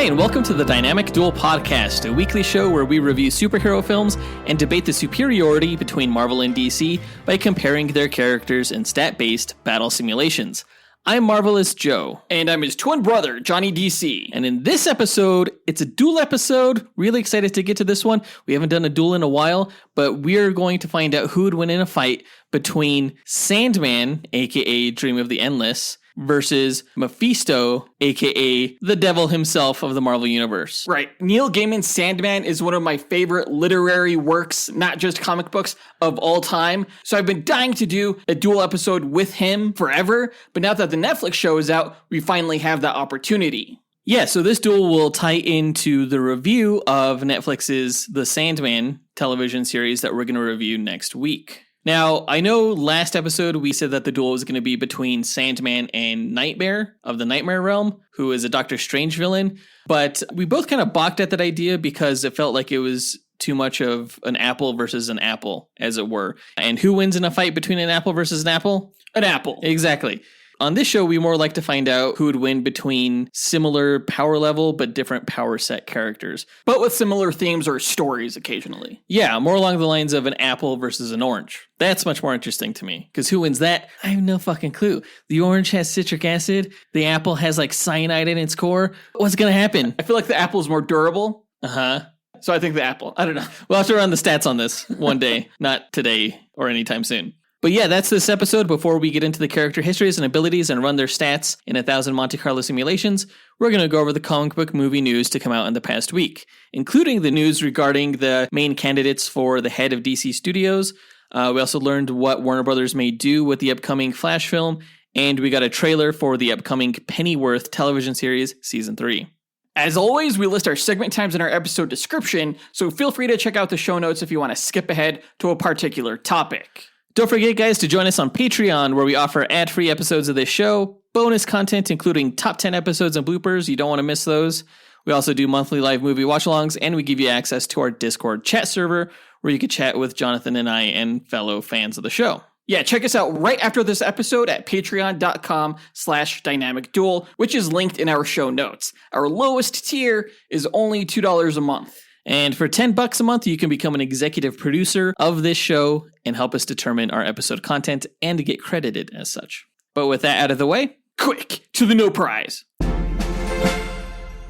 And welcome to the Dynamic Duel podcast, a weekly show where we review superhero films and debate the superiority between Marvel and DC by comparing their characters in stat-based battle simulations. I'm Marvelous Joe. And I'm his twin brother, Johnny DC. And in this episode, it's a duel episode. Really excited to get to this one. We haven't done a duel in a while, but we're going to find out who would win in a fight between Sandman, aka Dream of the Endless, versus Mephisto, aka the devil himself of the Marvel Universe. Right. Neil Gaiman's Sandman is one of my favorite literary works, not just comic books, of all time. So I've been dying to do a duel episode with him forever, but now that the Netflix show is out, we finally have that opportunity. Yeah, so this duel will tie into the review of Netflix's The Sandman television series that we're going to review next week. Now, I know last episode we said that the duel was going to be between Sandman and Nightmare of the Nightmare Realm, who is a Doctor Strange villain, but we both kind of balked at that idea because it felt like it was too much of an apple versus an apple, as it were. And who wins in a fight between an apple versus an apple? An apple. Exactly. On this show, we more like to find out who would win between similar power level but different power set characters. But with similar themes or stories occasionally. Yeah, more along the lines of an apple versus an orange. That's much more interesting to me. Because who wins that? I have no fucking clue. The orange has citric acid. The apple has like cyanide in its core. What's going to happen? I feel like the apple is more durable. Uh-huh. So I think the apple. I don't know. We'll have to run the stats on this one day. Not today or anytime soon. But yeah, that's this episode. Before we get into the character histories and abilities and run their stats in 1,000 Monte Carlo simulations, we're going to go over the comic book movie news to come out in the past week, including the news regarding the main candidates for the head of DC Studios. We also learned what Warner Brothers may do with the upcoming Flash film, and we got a trailer for the upcoming Pennyworth television series, Season 3. As always, we list our segment times in our episode description, so feel free to check out the show notes if you want to skip ahead to a particular topic. Don't forget, guys, to join us on Patreon, where we offer ad-free episodes of this show, bonus content, including top 10 episodes and bloopers. You don't want to miss those. We also do monthly live movie watch-alongs, and we give you access to our Discord chat server, where you can chat with Jonathan and I and fellow fans of the show. Yeah, check us out right after this episode at patreon.com/dynamicduel, which is linked in our show notes. Our lowest tier is only $2 a month. And for $10 a month, you can become an executive producer of this show and help us determine our episode content and to get credited as such. But with that out of the way, quick to the No Prize.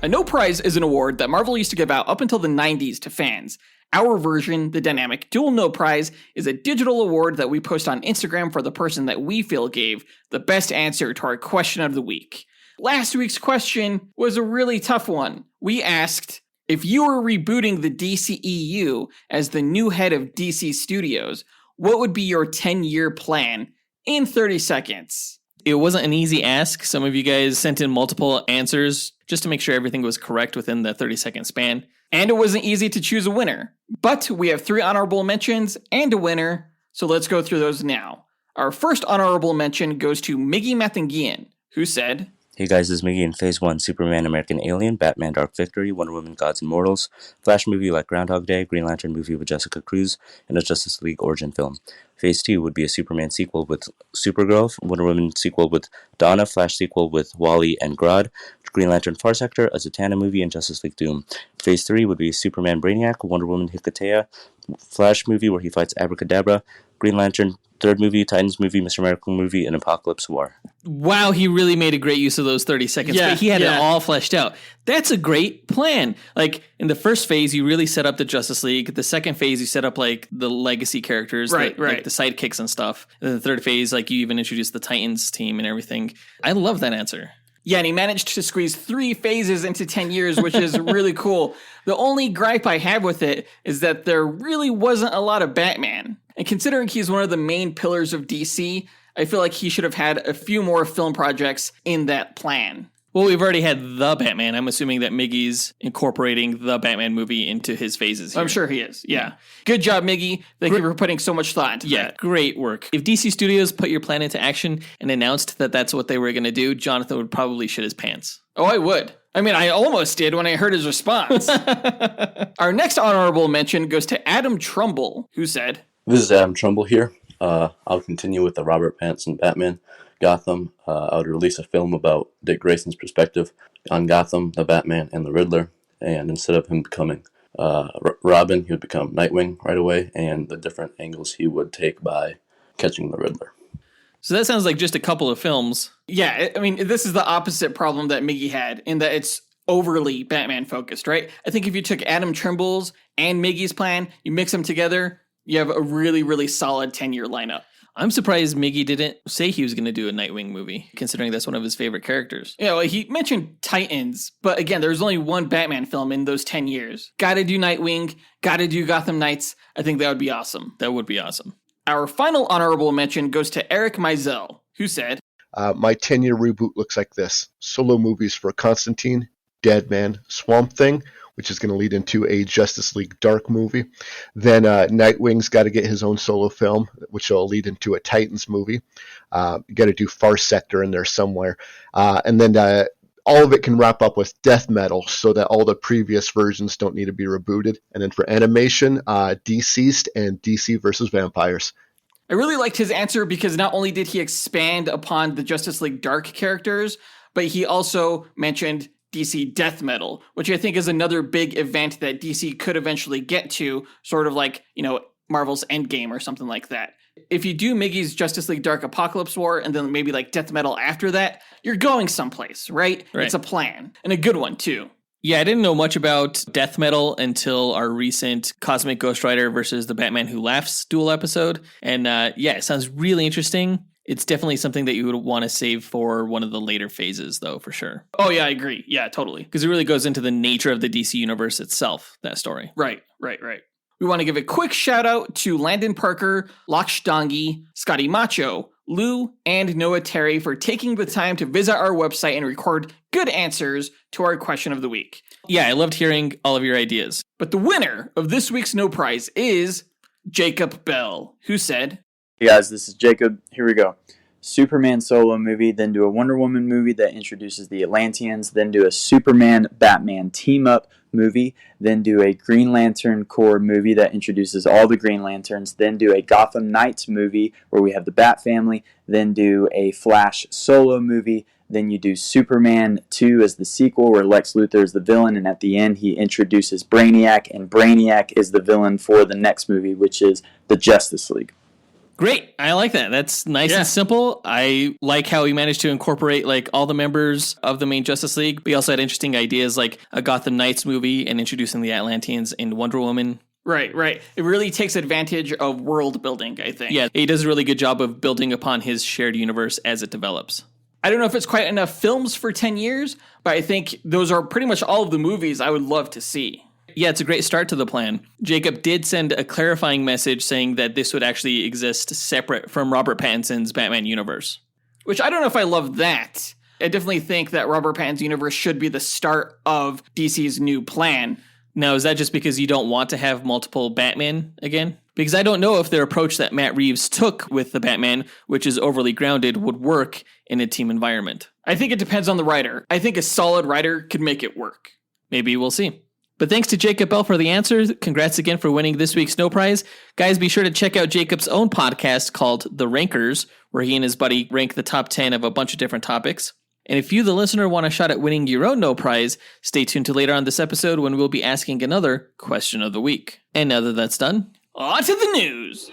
A No Prize is an award that Marvel used to give out up until the 90s to fans. Our version, the Dynamic Duel No Prize, is a digital award that we post on Instagram for the person that we feel gave the best answer to our question of the week. Last week's question was a really tough one. We asked, if you were rebooting the DCEU as the new head of DC Studios, what would be your 10-year plan in 30 seconds? It wasn't an easy ask. Some of you guys sent in multiple answers just to make sure everything was correct within the 30-second span. And it wasn't easy to choose a winner. But we have 3 honorable mentions and a winner, so let's go through those now. Our first honorable mention goes to Miggy Matanguihan, who said, Hey guys, this is Miggy in Phase 1, Superman, American Alien, Batman, Dark Victory, Wonder Woman, Gods and Mortals, Flash movie like Groundhog Day, Green Lantern movie with Jessica Cruz, and a Justice League origin film. Phase 2 would be a Superman sequel with Supergirl, Wonder Woman sequel with Donna, Flash sequel with Wally and Grodd, Green Lantern Far Sector, a Zatanna movie, and Justice League Doom. Phase 3 would be Superman Brainiac, Wonder Woman Hikatea, Flash movie where he fights Abracadabra, Green Lantern third movie, Titans movie, Mr. Miracle movie, and Apocalypse War. Wow, he really made a great use of those 30 seconds, but he had it all fleshed out. That's a great plan. Like, in the first phase, you really set up the Justice League. The second phase, you set up, like, the legacy characters, like the sidekicks and stuff. And the third phase, like, you even introduced the Titans team and everything. I love that answer. Yeah, and he managed to squeeze 3 phases into 10 years, which is really cool. The only gripe I have with it is that there really wasn't a lot of Batman. And considering he's one of the main pillars of DC, I feel like he should have had a few more film projects in that plan. Well, we've already had The Batman. I'm assuming that Miggy's incorporating the Batman movie into his phases here. I'm sure he is, yeah. Good job, Miggy. Thank you for putting so much thought into that. Yeah, great work. If DC Studios put your plan into action and announced that that's what they were going to do, Jonathan would probably shit his pants. Oh, I would. I mean, I almost did when I heard his response. Our next honorable mention goes to Adam Trumbull, who said, This is Adam Trumbull here. I'll continue with the Robert Pattinson Batman. Gotham. I would release a film about Dick Grayson's perspective on Gotham, the Batman, and the Riddler. And instead of him becoming Robin, he would become Nightwing right away, and the different angles he would take by catching the Riddler. So that sounds like just a couple of films. Yeah, I mean, this is the opposite problem that Miggy had, in that it's overly Batman focused, right? I think if you took Adam Trimble's and Miggy's plan, you mix them together, you have a really, really solid 10-year lineup. I'm surprised Miggy didn't say he was going to do a Nightwing movie, considering that's one of his favorite characters. Yeah, well, he mentioned Titans, but again, there's only one Batman film in those 10 years. Gotta do Nightwing, gotta do Gotham Knights. I think that would be awesome. That would be awesome. Our final honorable mention goes to Eric Mizell, who said, my 10-year reboot looks like this. Solo movies for Constantine, Deadman, Swamp Thing, which is going to lead into a Justice League Dark movie. Then Nightwing's got to get his own solo film, which will lead into a Titans movie. You got to do Far Sector in there somewhere. And then all of it can wrap up with death metal so that all the previous versions don't need to be rebooted. And then for animation, Deceased and DC versus Vampires. I really liked his answer because not only did he expand upon the Justice League Dark characters, but he also mentioned DC death metal, which I think is another big event that DC could eventually get to, sort of like, Marvel's Endgame or something like that. If you do Miggy's Justice League Dark Apocalypse War and then maybe like death metal after that, you're going someplace, right? It's a plan, and a good one too. Yeah, I didn't know much about death metal until our recent Cosmic Ghost Rider versus the Batman Who Laughs duel episode. And it sounds really interesting. It's definitely something that you would want to save for one of the later phases, though, for sure. Oh, yeah, I agree. Yeah, totally. Because it really goes into the nature of the DC universe itself, that story. Right. We want to give a quick shout out to Landon Parker, Lakshdangi, Scotty Macho, Lou, and Noah Terry for taking the time to visit our website and record good answers to our question of the week. Yeah, I loved hearing all of your ideas. But the winner of this week's No Prize is Jacob Bell, who said, Hey guys, this is Jacob. Here we go. Superman solo movie, then do a Wonder Woman movie that introduces the Atlanteans, then do a Superman-Batman team-up movie, then do a Green Lantern Corps movie that introduces all the Green Lanterns, then do a Gotham Knights movie where we have the Bat family, then do a Flash solo movie, then you do Superman 2 as the sequel where Lex Luthor is the villain, and at the end he introduces Brainiac, and Brainiac is the villain for the next movie, which is the Justice League. Great. I like that. That's nice and simple. I like how he managed to incorporate like all the members of the main Justice League. But he also had interesting ideas like a Gotham Knights movie and introducing the Atlanteans and Wonder Woman. Right. It really takes advantage of world building, I think. Yeah, he does a really good job of building upon his shared universe as it develops. I don't know if it's quite enough films for 10 years, but I think those are pretty much all of the movies I would love to see. Yeah, it's a great start to the plan. Jacob did send a clarifying message saying that this would actually exist separate from Robert Pattinson's Batman universe. Which I don't know if I love that. I definitely think that Robert Pattinson's universe should be the start of DC's new plan. Now, is that just because you don't want to have multiple Batman again? Because I don't know if their approach that Matt Reeves took with the Batman, which is overly grounded, would work in a team environment. I think it depends on the writer. I think a solid writer could make it work. Maybe we'll see. But thanks to Jacob Bell for the answers. Congrats again for winning this week's No Prize. Guys, be sure to check out Jacob's own podcast called The Rankers, where he and his buddy rank the top 10 of a bunch of different topics. And if you, the listener, want a shot at winning your own No Prize, stay tuned to later on this episode when we'll be asking another question of the week. And now that that's done, on to the news.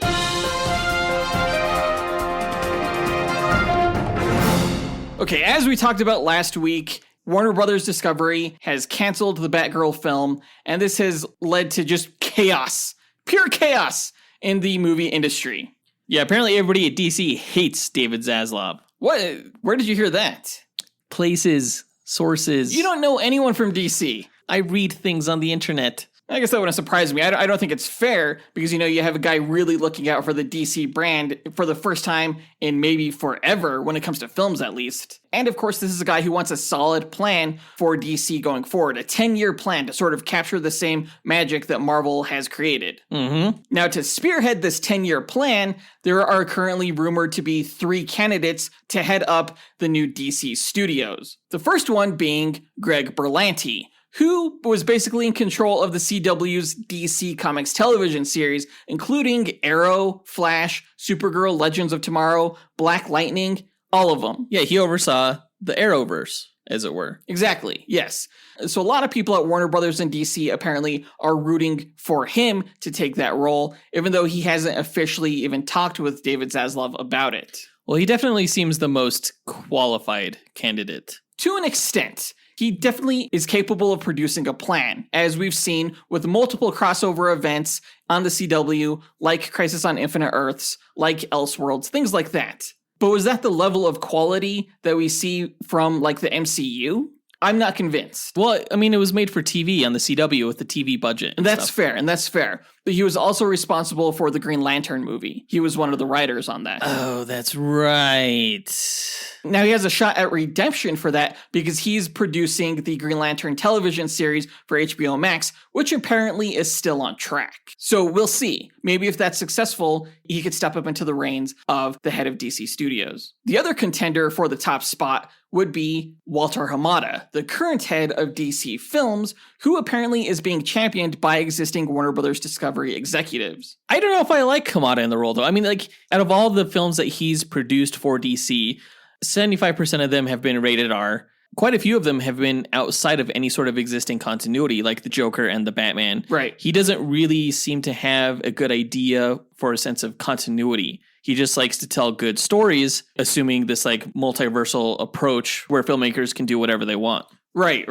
Okay, as we talked about last week, Warner Brothers Discovery has canceled the Batgirl film, and this has led to just chaos, pure chaos in the movie industry. Yeah, apparently everybody at DC hates David Zaslav. What? Where did you hear that? Places, sources. You don't know anyone from DC. I read things on the internet. I guess that wouldn't surprise me. I don't think it's fair because, you have a guy really looking out for the DC brand for the first time in maybe forever when it comes to films, at least. And of course, this is a guy who wants a solid plan for DC going forward, a 10-year plan to sort of capture the same magic that Marvel has created. Mm-hmm. Now, to spearhead this 10-year plan, there are currently rumored to be 3 candidates to head up the new DC studios. The first one being Greg Berlanti, who was basically in control of the CW's DC Comics television series, including Arrow, Flash, Supergirl, Legends of Tomorrow, Black Lightning, All of them. Yeah, he oversaw the Arrowverse, as it were. Exactly, yes. So a lot of people at Warner Brothers and DC apparently are rooting for him to take that role, even though he hasn't officially even talked with David Zaslav about it. Well, he definitely seems the most qualified candidate. To an extent. He definitely is capable of producing a plan, as we've seen with multiple crossover events on the CW, like Crisis on Infinite Earths, like Elseworlds, things like that. But was that the level of quality that we see from, like, the MCU? I'm not convinced. Well, I mean, it was made for TV on the CW with the TV budget. And that's fair. But he was also responsible for the Green Lantern movie. He was one of the writers on that. Oh, that's right. Now he has a shot at redemption for that because he's producing the Green Lantern television series for HBO Max, which apparently is still on track. So we'll see. Maybe if that's successful, he could step up into the reins of the head of DC Studios. The other contender for the top spot would be Walter Hamada, the current head of DC Films, who apparently is being championed by existing Warner Brothers Discovery executives. I don't know if I like Hamada in the role, though. I mean, like, out of all the films that he's produced for DC, 75% of them have been rated R. Quite a few of them have been outside of any sort of existing continuity, like the Joker and the Batman. Right. He doesn't really seem to have a good idea for a sense of continuity. He just likes to tell good stories, assuming this like multiversal approach where filmmakers can do whatever they want. Right.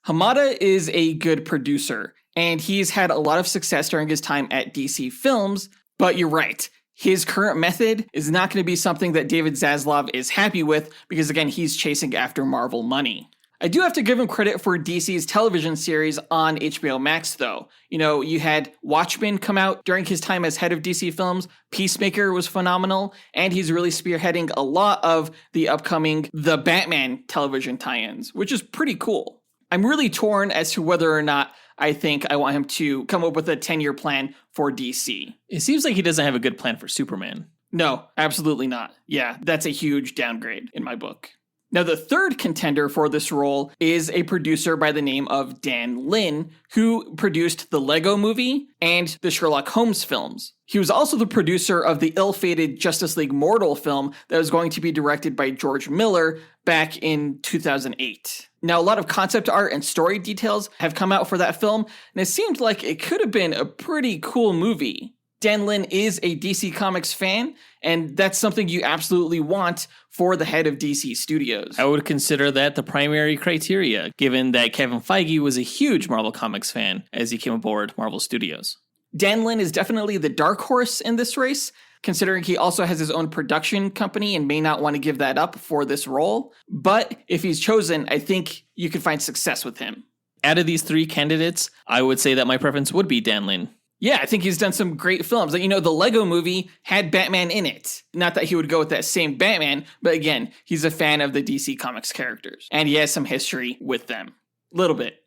Hamada is a good producer, and he's had a lot of success during his time at DC Films, but you're right. His current method is not going to be something that David Zaslav is happy with because, again, he's chasing after Marvel money. I do have to give him credit for DC's television series on HBO Max, though. You know, you had Watchmen come out during his time as head of DC Films. Peacemaker was phenomenal, and he's really spearheading a lot of the upcoming The Batman television tie-ins, which is pretty cool. I'm really torn as to whether or not I think I want him to come up with a 10-year plan for DC. It seems like he doesn't have a good plan for Superman. No, absolutely not. Yeah, that's a huge downgrade in my book. Now, the third contender for this role is a producer by the name of Dan Lin, who produced the Lego Movie and the Sherlock Holmes films. He was also the producer of the ill-fated Justice League Mortal film that was going to be directed by George Miller back in 2008. Now, a lot of concept art and story details have come out for that film, and it seemed like it could have been a pretty cool movie. Dan Lin is a DC Comics fan, and that's something you absolutely want for the head of DC Studios. I would consider that the primary criteria, given that Kevin Feige was a huge Marvel Comics fan as he came aboard Marvel Studios. Dan Lin is definitely the dark horse in this race, considering he also has his own production company and may not want to give that up for this role. But if he's chosen, I think you could find success with him. Out of these three candidates, I would say that my preference would be Dan Lin. Yeah, I think he's done some great films. Like, you know, the Lego Movie had Batman in it. Not that he would go with that same Batman, but again, he's a fan of the DC Comics characters, and he has some history with them. Little bit.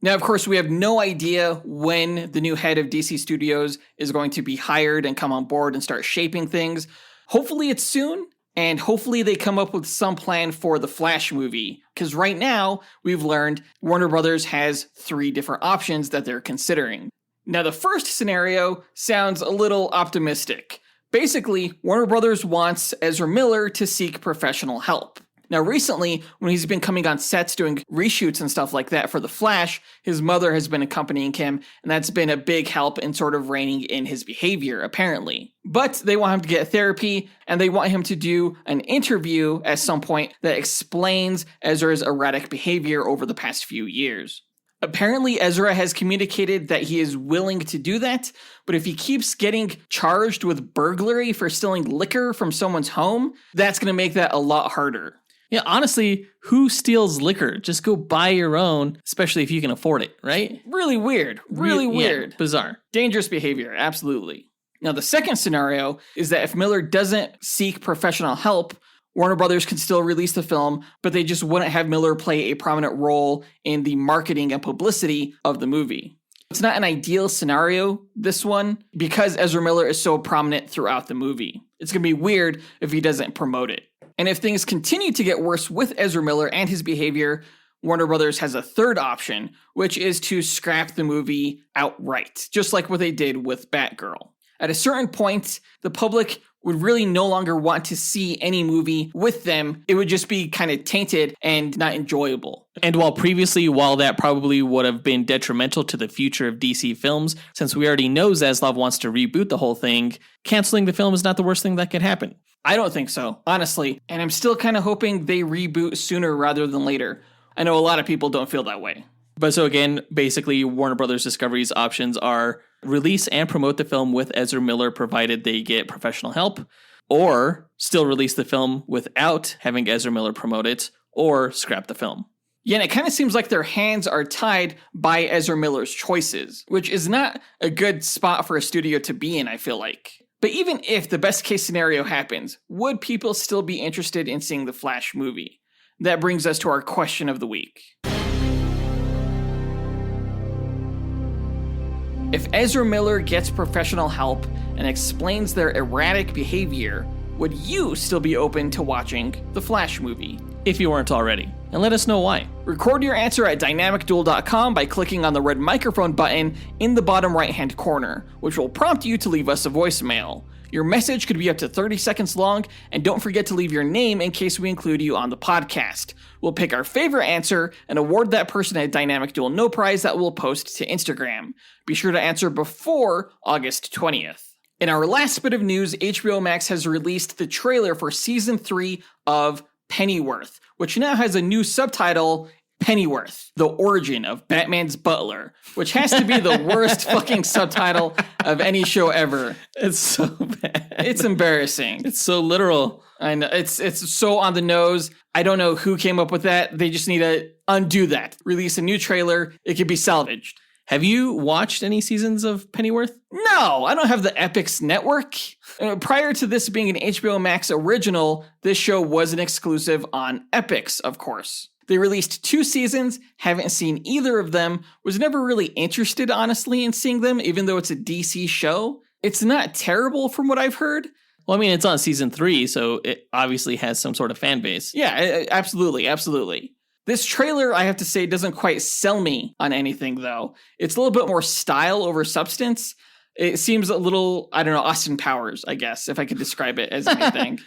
Now, of course, we have no idea when the new head of DC Studios is going to be hired and come on board and start shaping things. Hopefully it's soon, and hopefully they come up with some plan for the Flash movie. Because right now, we've learned Warner Brothers has 3 different options that they're considering. Now, the first scenario sounds a little optimistic. Basically, Warner Brothers wants Ezra Miller to seek professional help. Now, recently, when he's been coming on sets doing reshoots and stuff like that for The Flash, his mother has been accompanying him, and that's been a big help in sort of reining in his behavior, apparently. But they want him to get therapy, and they want him to do an interview at some point that explains Ezra's erratic behavior over the past few years. Apparently, Ezra has communicated that he is willing to do that, but if he keeps getting charged with burglary for stealing liquor from someone's home, that's going to make that a lot harder. Yeah, honestly, who steals liquor? Just go buy your own, especially if you can afford it, right? Really weird. Really weird. Yeah, bizarre. Dangerous behavior, absolutely. Now, the second scenario is that if Miller doesn't seek professional help, Warner Brothers could still release the film, but they just wouldn't have Miller play a prominent role in the marketing and publicity of the movie. It's not an ideal scenario, this one, because Ezra Miller is so prominent throughout the movie. It's going to be weird if he doesn't promote it. And if things continue to get worse with Ezra Miller and his behavior, Warner Brothers has a third option, which is to scrap the movie outright, just like what they did with Batgirl. At a certain point, the public would really no longer want to see any movie with them. It would just be kind of tainted and not enjoyable. And while that probably would have been detrimental to the future of DC films, since we already know Zaslav wants to reboot the whole thing, canceling the film is not the worst thing that could happen. I don't think so, honestly. And I'm still kind of hoping they reboot sooner rather than later. I know a lot of people don't feel that way. But so again, basically Warner Brothers Discovery's options are release and promote the film with Ezra Miller provided they get professional help, or still release the film without having Ezra Miller promote it, or scrap the film. Yeah, and it kind of seems like their hands are tied by Ezra Miller's choices, which is not a good spot for a studio to be in, I feel like. But even if the best case scenario happens, would people still be interested in seeing the Flash movie? That brings us to our question of the week. If Ezra Miller gets professional help and explains their erratic behavior, would you still be open to watching the Flash movie? If you weren't already. And let us know why. Record your answer at dynamicduel.com by clicking on the red microphone button in the bottom right-hand corner, which will prompt you to leave us a voicemail. Your message could be up to 30 seconds long, and don't forget to leave your name in case we include you on the podcast. We'll pick our favorite answer and award that person a Dynamic Duel No Prize that we'll post to Instagram. Be sure to answer before August 20th. In our last bit of news, HBO Max has released the trailer for Season 3 of Pennyworth, which now has a new subtitle, Pennyworth, the origin of Batman's butler, which has to be the worst fucking subtitle of any show ever. It's so bad. It's embarrassing. It's so literal. I know, it's so on the nose. I don't know who came up with that. They just need to undo that. Release a new trailer. It could be salvaged. Have you watched any seasons of Pennyworth? No, I don't have the Epix network. Prior to this being an HBO Max original, this show was an exclusive on Epix, of course. They released 2 seasons, haven't seen either of them, was never really interested, honestly, in seeing them, even though it's a DC show. It's not terrible from what I've heard. Well, I mean, it's on season 3, so it obviously has some sort of fan base. Yeah, absolutely, absolutely. This trailer, I have to say, doesn't quite sell me on anything, though. It's a little bit more style over substance. It seems a little, I don't know, Austin Powers, I guess, if I could describe it as anything.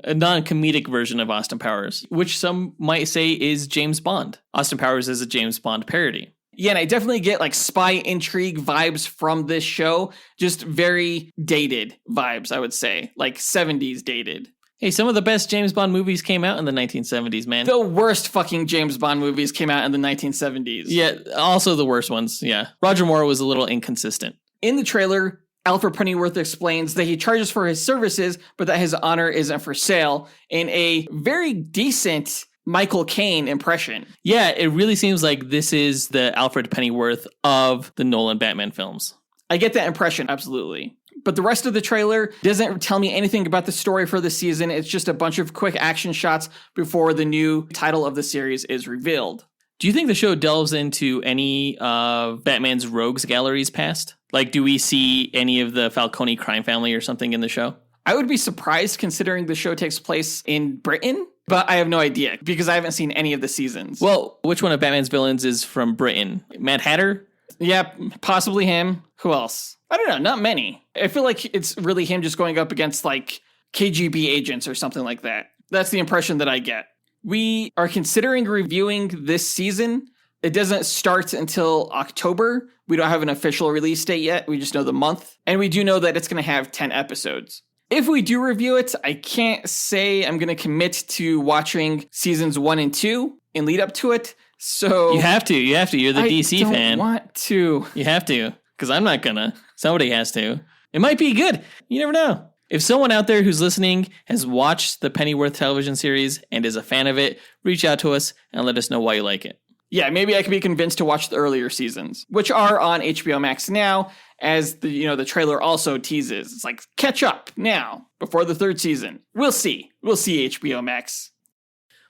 A non-comedic version of Austin Powers, which some might say is James Bond. Austin Powers is a James Bond parody. Yeah, and I definitely get like spy intrigue vibes from this show. Just very dated vibes, I would say. Like 70s dated. Hey, some of the best James Bond movies came out in the 1970s, man. The worst fucking James Bond movies came out in the 1970s. Yeah, also the worst ones, yeah. Roger Moore was a little inconsistent. In the trailer, Alfred Pennyworth explains that he charges for his services, but that his honor isn't for sale, in a very decent Michael Caine impression. Yeah, it really seems like this is the Alfred Pennyworth of the Nolan Batman films. I get that impression, absolutely. But the rest of the trailer doesn't tell me anything about the story for the season. It's just a bunch of quick action shots before the new title of the series is revealed. Do you think the show delves into any of Batman's rogues galleries past? Like, do we see any of the Falcone crime family or something in the show? I would be surprised considering the show takes place in Britain, but I have no idea because I haven't seen any of the seasons. Well, which one of Batman's villains is from Britain? Mad Hatter? Yeah, possibly him. Who else? I don't know, not many. I feel like it's really him just going up against like KGB agents or something like that. That's the impression that I get. We are considering reviewing this season. It doesn't start until October. We don't have an official release date yet. We just know the month. And we do know that it's going to have 10 episodes. If we do review it, I can't say I'm going to commit to watching seasons 1 and 2 and lead up to it. So You have to. You're the DC fan. I don't want to. You have to, because I'm not going to. Somebody has to. It might be good. You never know. If someone out there who's listening has watched the Pennyworth television series and is a fan of it, reach out to us and let us know why you like it. Yeah, maybe I can be convinced to watch the earlier seasons, which are on HBO Max now, as the trailer also teases. It's like, catch up now, before the 3rd season. We'll see. We'll see, HBO Max.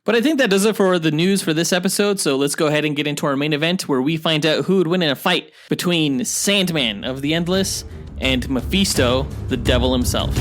But I think that does it for the news for this episode, so let's go ahead and get into our main event, where we find out who would win in a fight between Sandman of the Endless and Mephisto, the devil himself.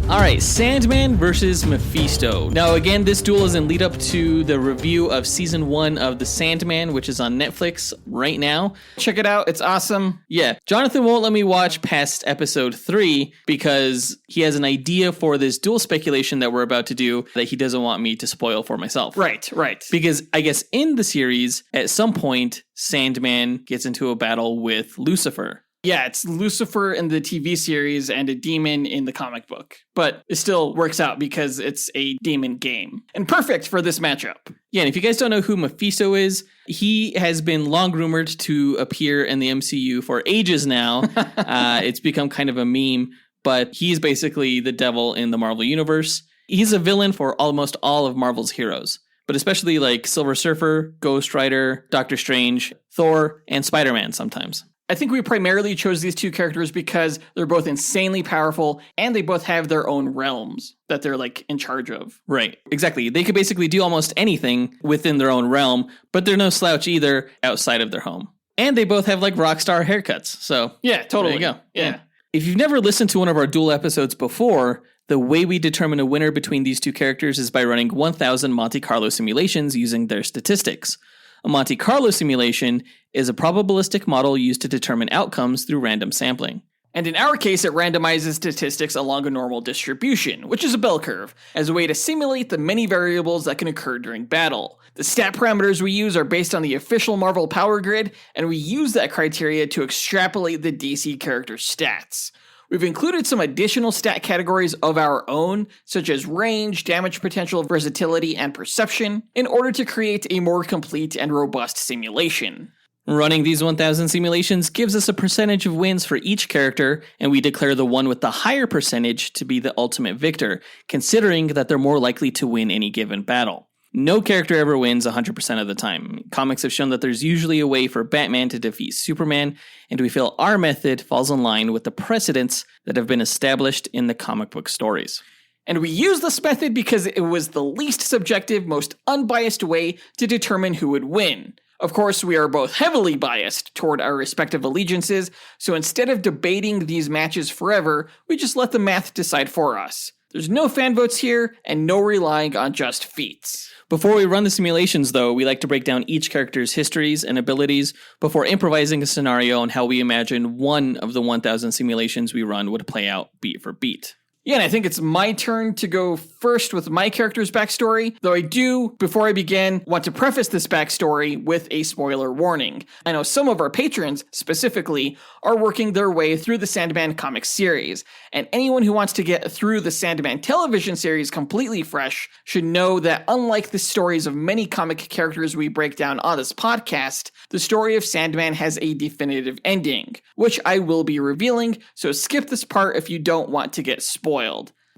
All right, right, Sandman versus Mephisto. Now, again, this duel is in lead up to the review of season 1 of The Sandman, which is on Netflix right now. Check it out. It's awesome. Yeah, Jonathan won't let me watch past episode 3 because he has an idea for this duel speculation that we're about to do that he doesn't want me to spoil for myself. Right. Because I guess in the series, at some point, Sandman gets into a battle with Lucifer. Yeah, it's Lucifer in the TV series and a demon in the comic book. But it still works out because it's a demon game. And perfect for this matchup. Yeah, and if you guys don't know who Mephisto is, he has been long rumored to appear in the MCU for ages now. It's become kind of a meme, but he's basically the devil in the Marvel Universe. He's a villain for almost all of Marvel's heroes, but especially like Silver Surfer, Ghost Rider, Doctor Strange, Thor, and Spider-Man sometimes. I think we primarily chose these two characters because they're both insanely powerful and they both have their own realms that they're like in charge of. Right, exactly. They could basically do almost anything within their own realm, but they're no slouch either outside of their home. And they both have like rock star haircuts. So yeah, totally. There you go. Yeah. If you've never listened to one of our Duel episodes before, the way we determine a winner between these two characters is by running 1,000 Monte Carlo simulations using their statistics. A Monte Carlo simulation is a probabilistic model used to determine outcomes through random sampling. And in our case, it randomizes statistics along a normal distribution, which is a bell curve, as a way to simulate the many variables that can occur during battle. The stat parameters we use are based on the official Marvel power grid, and we use that criteria to extrapolate the DC character stats. We've included some additional stat categories of our own, such as range, damage potential, versatility, and perception, in order to create a more complete and robust simulation. Running these 1,000 simulations gives us a percentage of wins for each character, and we declare the one with the higher percentage to be the ultimate victor, considering that they're more likely to win any given battle. No character ever wins 100% of the time. Comics have shown that there's usually a way for Batman to defeat Superman, and we feel our method falls in line with the precedents that have been established in the comic book stories. And we use this method because it was the least subjective, most unbiased way to determine who would win. Of course, we are both heavily biased toward our respective allegiances, so instead of debating these matches forever, we just let the math decide for us. There's no fan votes here, and no relying on just feats. Before we run the simulations, though, we like to break down each character's histories and abilities before improvising a scenario on how we imagine one of the 1,000 simulations we run would play out beat for beat. Yeah, and I think it's my turn to go first with my character's backstory, though I do, before I begin, want to preface this backstory with a spoiler warning. I know some of our patrons, specifically, are working their way through the Sandman comic series, and anyone who wants to get through the Sandman television series completely fresh should know that unlike the stories of many comic characters we break down on this podcast, the story of Sandman has a definitive ending, which I will be revealing, so skip this part if you don't want to get spoiled.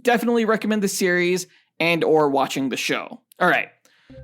Definitely recommend the series and or watching the show. Alright,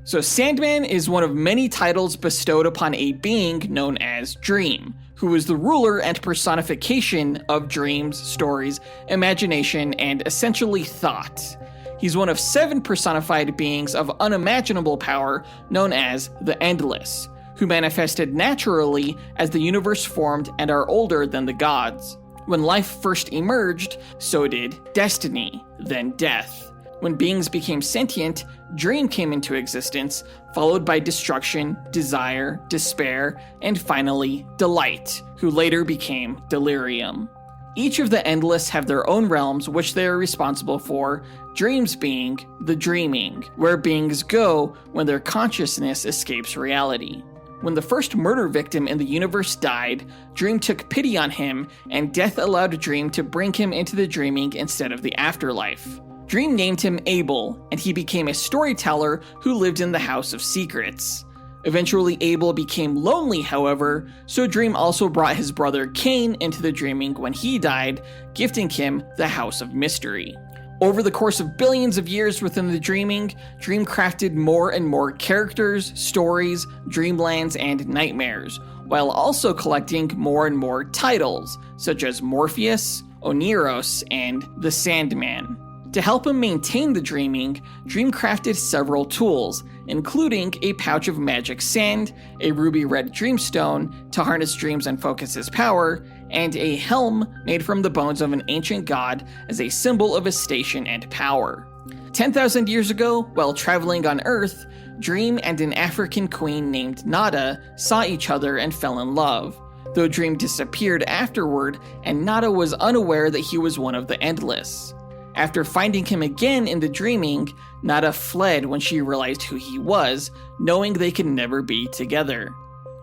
so Sandman is one of many titles bestowed upon a being known as Dream, who is the ruler and personification of dreams, stories, imagination, and essentially thought. He's one of 7 personified beings of unimaginable power known as the Endless, who manifested naturally as the universe formed and are older than the gods. When life first emerged, so did destiny, then death. When beings became sentient, dream came into existence, followed by destruction, desire, despair, and finally, delight, who later became delirium. Each of the Endless have their own realms which they are responsible for, dreams being the dreaming, where beings go when their consciousness escapes reality. When the first murder victim in the universe died, Dream took pity on him, and death allowed Dream to bring him into the dreaming instead of the afterlife. Dream named him Abel, and he became a storyteller who lived in the House of Secrets. Eventually, Abel became lonely, however, so Dream also brought his brother Cain into the dreaming when he died, gifting him the House of Mystery. Over the course of billions of years within the dreaming, Dream crafted more and more characters, stories, dreamlands, and nightmares, while also collecting more and more titles, such as Morpheus, Oneros, and the Sandman. To help him maintain the dreaming, Dream crafted several tools, including a pouch of magic sand, a ruby red dreamstone to harness dreams and focus his power, and a helm made from the bones of an ancient god as a symbol of his station and power. 10,000 years ago, while traveling on Earth, Dream and an African queen named Nada saw each other and fell in love, though Dream disappeared afterward and Nada was unaware that he was one of the Endless. After finding him again in the dreaming, Nada fled when she realized who he was, knowing they could never be together.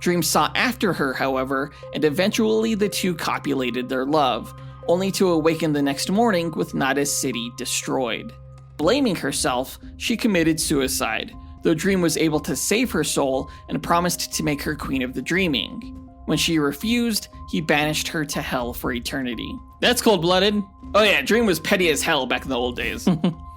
Dream sought after her, however, and eventually the two copulated their love, only to awaken the next morning with Nada's city destroyed. Blaming herself, she committed suicide, though Dream was able to save her soul and promised to make her queen of the dreaming. When she refused, he banished her to hell for eternity. That's cold-blooded. Oh yeah, Dream was petty as hell back in the old days.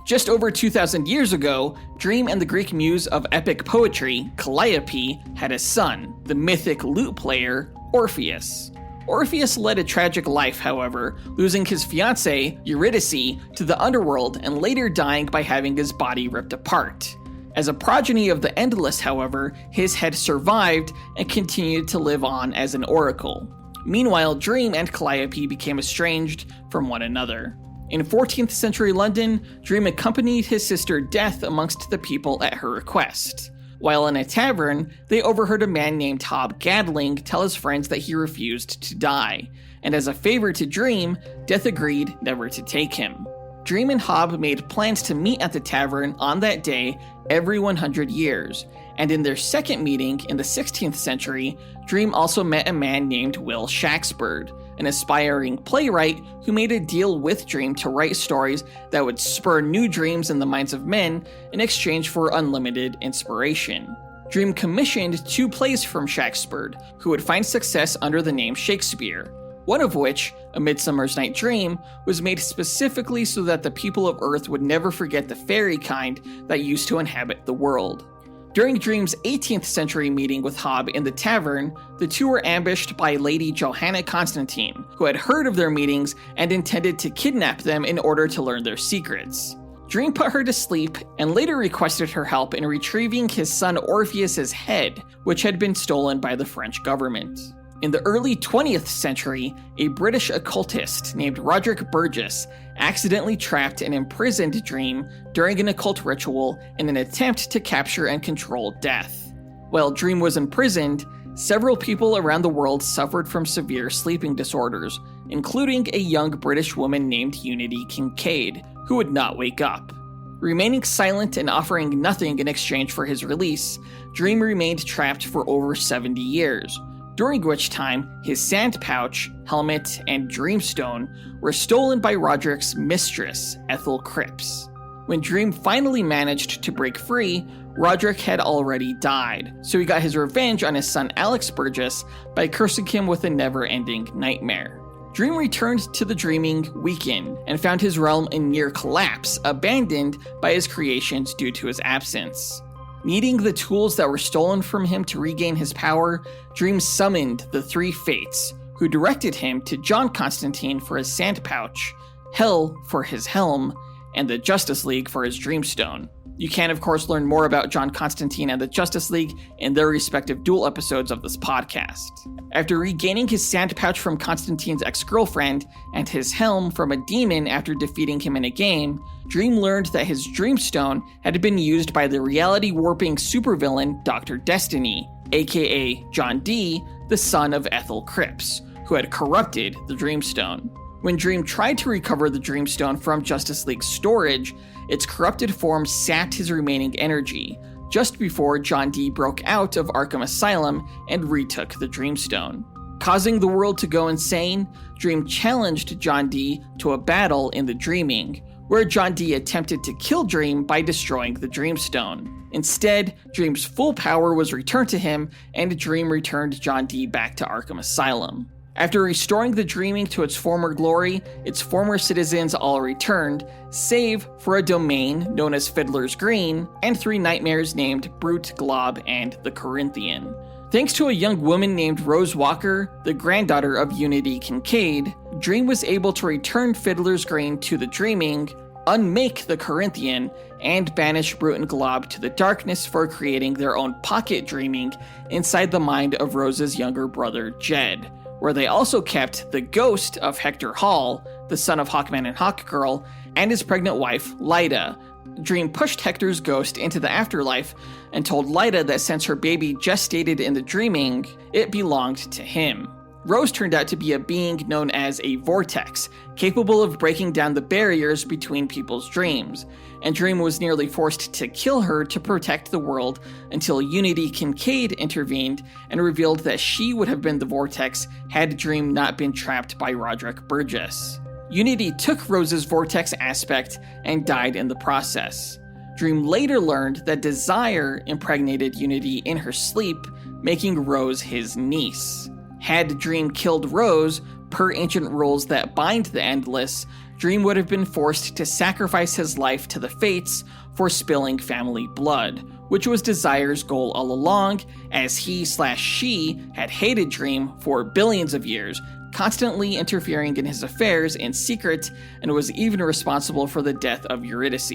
Just over 2,000 years ago, Dream and the Greek muse of epic poetry, Calliope, had a son, the mythic lute player, Orpheus. Orpheus led a tragic life, however, losing his fiancée, Eurydice, to the underworld and later dying by having his body ripped apart. As a progeny of the Endless, however, his head survived and continued to live on as an oracle. Meanwhile, Dream and Calliope became estranged from one another. In 14th century London, Dream accompanied his sister Death amongst the people at her request. While in a tavern, they overheard a man named Hob Gadling tell his friends that he refused to die, and as a favor to Dream, Death agreed never to take him. Dream and Hob made plans to meet at the tavern on that day every 100 years, and in their second meeting in the 16th century, Dream also met a man named Will Shaxford, an aspiring playwright who made a deal with Dream to write stories that would spur new dreams in the minds of men in exchange for unlimited inspiration. Dream commissioned 2 plays from Shaxford, who would find success under the name Shakespeare, one of which, A Midsummer's Night Dream, was made specifically so that the people of Earth would never forget the fairy kind that used to inhabit the world. During Dream's 18th century meeting with Hob in the tavern, the two were ambushed by Lady Johanna Constantine, who had heard of their meetings and intended to kidnap them in order to learn their secrets. Dream put her to sleep and later requested her help in retrieving his son Orpheus's head, which had been stolen by the French government. In the early 20th century, a British occultist named Roderick Burgess accidentally trapped and imprisoned Dream during an occult ritual in an attempt to capture and control Death. While Dream was imprisoned, several people around the world suffered from severe sleeping disorders, including a young British woman named Unity Kincaid, who would not wake up. Remaining silent and offering nothing in exchange for his release, Dream remained trapped for over 70 years, during which time his sand pouch, helmet, and dreamstone were stolen by Roderick's mistress, Ethel Cripps. When Dream finally managed to break free, Roderick had already died, so he got his revenge on his son Alex Burgess by cursing him with a never-ending nightmare. Dream returned to the dreaming weekend and found his realm in near collapse, abandoned by his creations due to his absence. Needing the tools that were stolen from him to regain his power, Dream summoned the 3 Fates, who directed him to John Constantine for his sand pouch, Hell for his helm, and the Justice League for his dreamstone. You can, of course, learn more about John Constantine and the Justice League in their respective Duel episodes of this podcast. After regaining his sand pouch from Constantine's ex-girlfriend and his helm from a demon after defeating him in a game, Dream learned that his dreamstone had been used by the reality-warping supervillain Dr. Destiny, aka John Dee, the son of Ethel Cripps, who had corrupted the dreamstone. When Dream tried to recover the dreamstone from Justice League's storage, its corrupted form sapped his remaining energy, just before John Dee broke out of Arkham Asylum and retook the dreamstone. Causing the world to go insane, Dream challenged John Dee to a battle in the Dreaming, where John Dee attempted to kill Dream by destroying the dreamstone. Instead, Dream's full power was returned to him, and Dream returned John Dee back to Arkham Asylum. After restoring the Dreaming to its former glory, its former citizens all returned, save for a domain known as Fiddler's Green, and 3 nightmares named Brute, Glob, and the Corinthian. Thanks to a young woman named Rose Walker, the granddaughter of Unity Kincaid, Dream was able to return Fiddler's Green to the Dreaming, unmake the Corinthian, and banish Brute and Glob to the darkness for creating their own pocket Dreaming inside the mind of Rose's younger brother, Jed, where they also kept the ghost of Hector Hall, the son of Hawkman and Hawkgirl, and his pregnant wife, Lyda. Dream pushed Hector's ghost into the afterlife and told Lyda that since her baby gestated in the dreaming, it belonged to him. Rose turned out to be a being known as a vortex, capable of breaking down the barriers between people's dreams, and Dream was nearly forced to kill her to protect the world until Unity Kincaid intervened and revealed that she would have been the vortex had Dream not been trapped by Roderick Burgess. Unity took Rose's vortex aspect and died in the process. Dream later learned that Desire impregnated Unity in her sleep, making Rose his niece. Had Dream killed Rose, per ancient rules that bind the Endless, Dream would have been forced to sacrifice his life to the Fates for spilling family blood, which was Desire's goal all along, as he/she had hated Dream for billions of years, constantly interfering in his affairs in secret, and was even responsible for the death of Eurydice.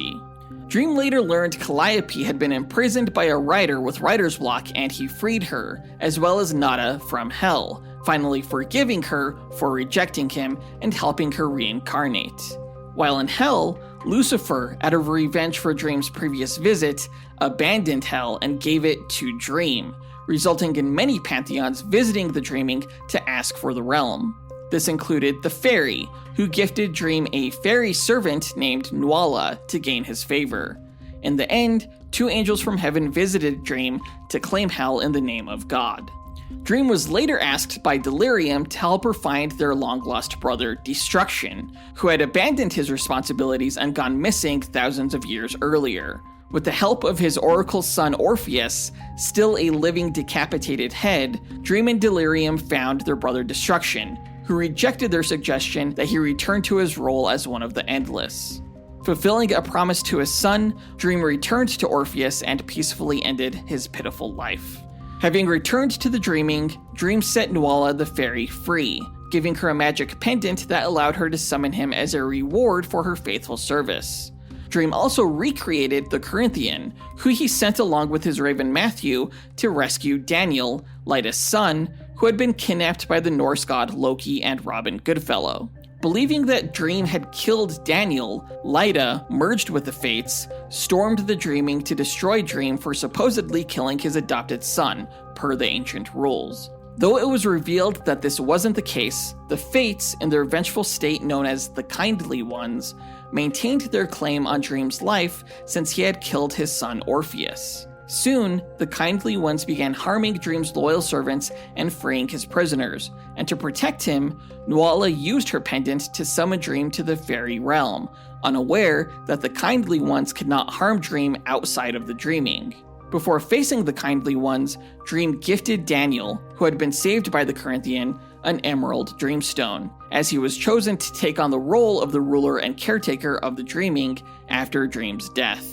Dream later learned Calliope had been imprisoned by a rider with writer's block, and he freed her, as well as Nada from Hell, finally forgiving her for rejecting him and helping her reincarnate. While in Hell, Lucifer, out of revenge for Dream's previous visit, abandoned Hell and gave it to Dream, resulting in many pantheons visiting the Dreaming to ask for the realm. This included the Fairy, who gifted Dream a fairy servant named Nuala to gain his favor. In the end, 2 angels from heaven visited Dream to claim Hell in the name of God. Dream was later asked by Delirium to help her find their long-lost brother, Destruction, who had abandoned his responsibilities and gone missing thousands of years earlier. With the help of his oracle son Orpheus, still a living decapitated head, Dream and Delirium found their brother Destruction, who rejected their suggestion that he return to his role as one of the Endless. Fulfilling a promise to his son, Dream returned to Orpheus and peacefully ended his pitiful life. Having returned to the Dreaming, Dream set Nuala the Fairy free, giving her a magic pendant that allowed her to summon him as a reward for her faithful service. Dream also recreated the Corinthian, who he sent along with his raven Matthew to rescue Daniel, Lyda's son, who had been kidnapped by the Norse god Loki and Robin Goodfellow. Believing that Dream had killed Daniel, Lyda, merged with the Fates, stormed the Dreaming to destroy Dream for supposedly killing his adopted son, per the ancient rules. Though it was revealed that this wasn't the case, the Fates, in their vengeful state known as the Kindly Ones, maintained their claim on Dream's life since he had killed his son Orpheus. Soon, the Kindly Ones began harming Dream's loyal servants and freeing his prisoners, and to protect him, Nuala used her pendant to summon Dream to the fairy realm, unaware that the Kindly Ones could not harm Dream outside of the Dreaming. Before facing the Kindly Ones, Dream gifted Daniel, who had been saved by the Corinthian, an emerald dreamstone, as he was chosen to take on the role of the ruler and caretaker of the Dreaming after Dream's death.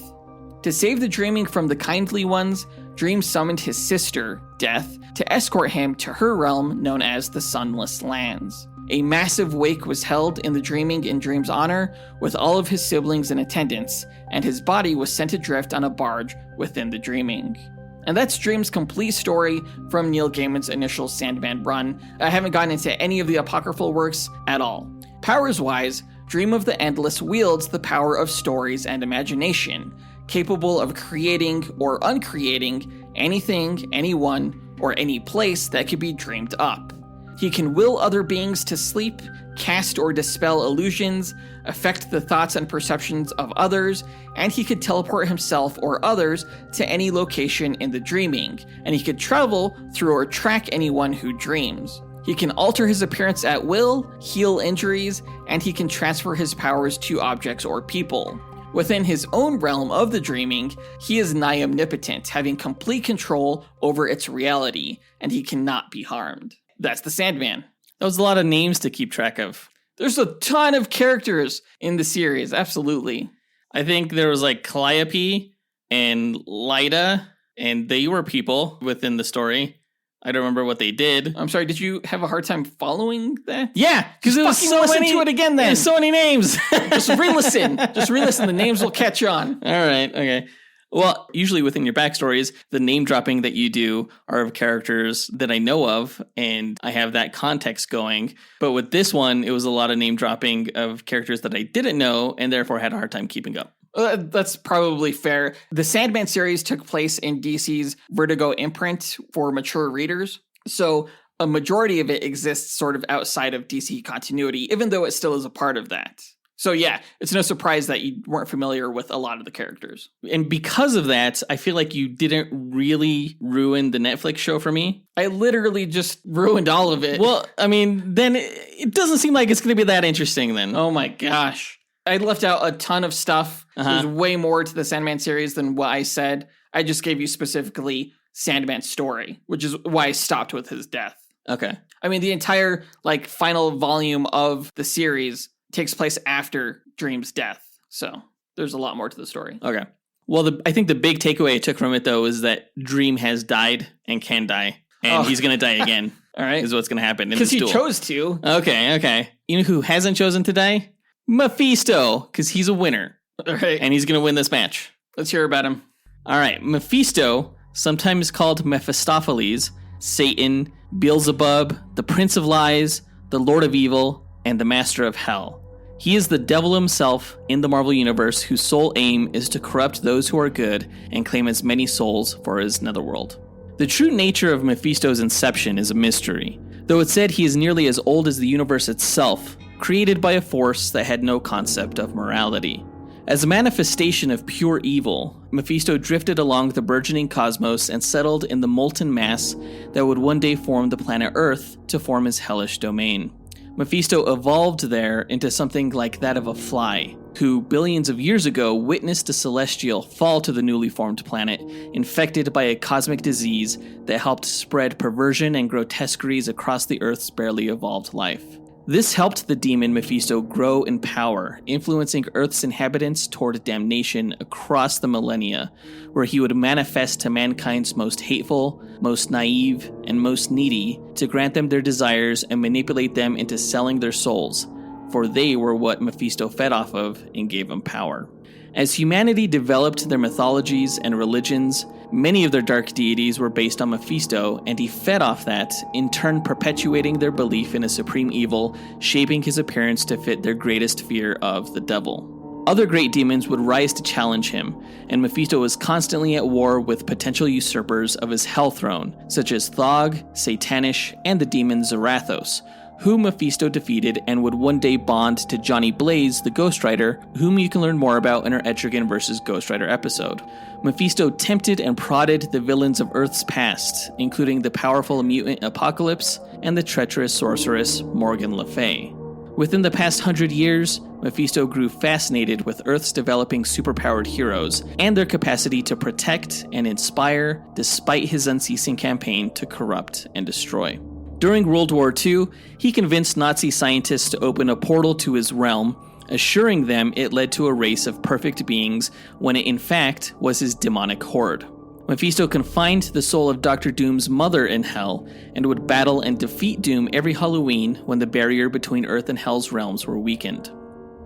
To save the Dreaming from the Kindly Ones, Dream summoned his sister, Death, to escort him to her realm known as the Sunless Lands. A massive wake was held in the Dreaming in Dream's honor, with all of his siblings in attendance, and his body was sent adrift on a barge within the Dreaming. And that's Dream's complete story from Neil Gaiman's initial Sandman run. I haven't gotten into any of the apocryphal works at all. Powers-wise, Dream of the Endless wields the power of stories and imagination, capable of creating or uncreating anything, anyone, or any place that could be dreamed up. He can will other beings to sleep, cast or dispel illusions, affect the thoughts and perceptions of others, and he could teleport himself or others to any location in the Dreaming, and he could travel through or track anyone who dreams. He can alter his appearance at will, heal injuries, and he can transfer his powers to objects or people. Within his own realm of the Dreaming, he is nigh omnipotent, having complete control over its reality, and he cannot be harmed. That's the Sandman. That was a lot of names to keep track of. There's a ton of characters in the series, absolutely. I think there was like Calliope and Lyda, and they were people within the story. I don't remember what they did. I'm sorry, did you have a hard time following that? Yeah, because it was so listen many. to it again then. There's so many names. Just re-listen. The names will catch on. All right, okay. Well, usually within your backstories, the name dropping that you do are of characters that I know of, and I have that context going. But with this one, it was a lot of name dropping of characters that I didn't know, and therefore had a hard time keeping up. That's probably fair. The Sandman series took place in DC's Vertigo imprint for mature readers. So a majority of it exists sort of outside of DC continuity, even though it still is a part of that. So yeah, it's no surprise that you weren't familiar with a lot of the characters. And because of that, I feel like you didn't really ruin the Netflix show for me. I literally just ruined all of it. Well, I mean, then it doesn't seem like it's going to be that interesting then. Oh my gosh. I left out a ton of stuff. There's way more to the Sandman series than what I said. I just gave you specifically Sandman's story, which is why I stopped with his death. Okay. I mean, the entire final volume of the series takes place after Dream's death. So there's a lot more to the story. Okay. Well, I think the big takeaway I took from it, though, is that Dream has died and can die. And he's going to die again. All right. Is what's going to happen. Because he chose to. Okay. You know who hasn't chosen to die? Mephisto. Because he's a winner. All right. And he's going to win this match. Let's hear about him. All right. Mephisto, sometimes called Mephistopheles, Satan, Beelzebub, the Prince of Lies, the Lord of Evil, and the Master of Hell. He is the devil himself in the Marvel Universe whose sole aim is to corrupt those who are good and claim as many souls for his netherworld. The true nature of Mephisto's inception is a mystery, though it's said he is nearly as old as the universe itself, created by a force that had no concept of morality. As a manifestation of pure evil, Mephisto drifted along the burgeoning cosmos and settled in the molten mass that would one day form the planet Earth to form his hellish domain. Mephisto evolved there into something like that of a fly, who billions of years ago witnessed a celestial fall to the newly formed planet, infected by a cosmic disease that helped spread perversion and grotesqueries across the Earth's barely evolved life. This helped the demon Mephisto grow in power, influencing Earth's inhabitants toward damnation across the millennia, where he would manifest to mankind's most hateful, most naive, and most needy to grant them their desires and manipulate them into selling their souls, for they were what Mephisto fed off of and gave him power. As humanity developed their mythologies and religions, many of their dark deities were based on Mephisto, and he fed off that, in turn perpetuating their belief in a supreme evil, shaping his appearance to fit their greatest fear of the devil. Other great demons would rise to challenge him, and Mephisto was constantly at war with potential usurpers of his hell throne, such as Thog, Satanish, and the demon Zarathos, whom Mephisto defeated and would one day bond to Johnny Blaze, the Ghost Rider, whom you can learn more about in our Estergard vs. Ghost Rider episode. Mephisto tempted and prodded the villains of Earth's past, including the powerful mutant Apocalypse and the treacherous sorceress Morgan Le Fay. Within the past 100 years, Mephisto grew fascinated with Earth's developing superpowered heroes and their capacity to protect and inspire despite his unceasing campaign to corrupt and destroy. During World War II, he convinced Nazi scientists to open a portal to his realm, assuring them it led to a race of perfect beings when it in fact was his demonic horde. Mephisto confined the soul of Dr. Doom's mother in Hell, and would battle and defeat Doom every Halloween when the barrier between Earth and Hell's realms were weakened.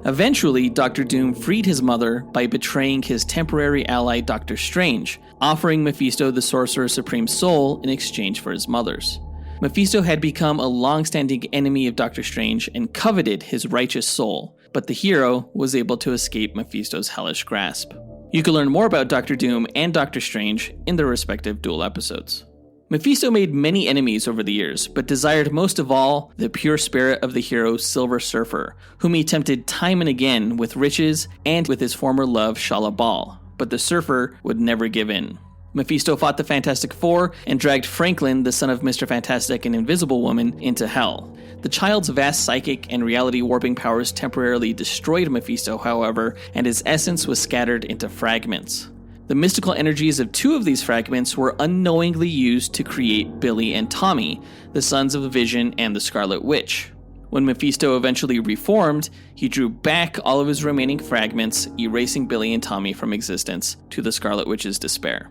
Eventually, Dr. Doom freed his mother by betraying his temporary ally Dr. Strange, offering Mephisto the Sorcerer Supreme's soul in exchange for his mother's. Mephisto had become a long-standing enemy of Doctor Strange and coveted his righteous soul, but the hero was able to escape Mephisto's hellish grasp. You can learn more about Doctor Doom and Doctor Strange in their respective Duel episodes. Mephisto made many enemies over the years, but desired most of all the pure spirit of the hero Silver Surfer, whom he tempted time and again with riches and with his former love Shala Bal, but the Surfer would never give in. Mephisto fought the Fantastic Four and dragged Franklin, the son of Mr. Fantastic and Invisible Woman, into Hell. The child's vast psychic and reality warping powers temporarily destroyed Mephisto, however, and his essence was scattered into fragments. The mystical energies of two of these fragments were unknowingly used to create Billy and Tommy, the sons of the Vision and the Scarlet Witch. When Mephisto eventually reformed, he drew back all of his remaining fragments, erasing Billy and Tommy from existence, to the Scarlet Witch's despair.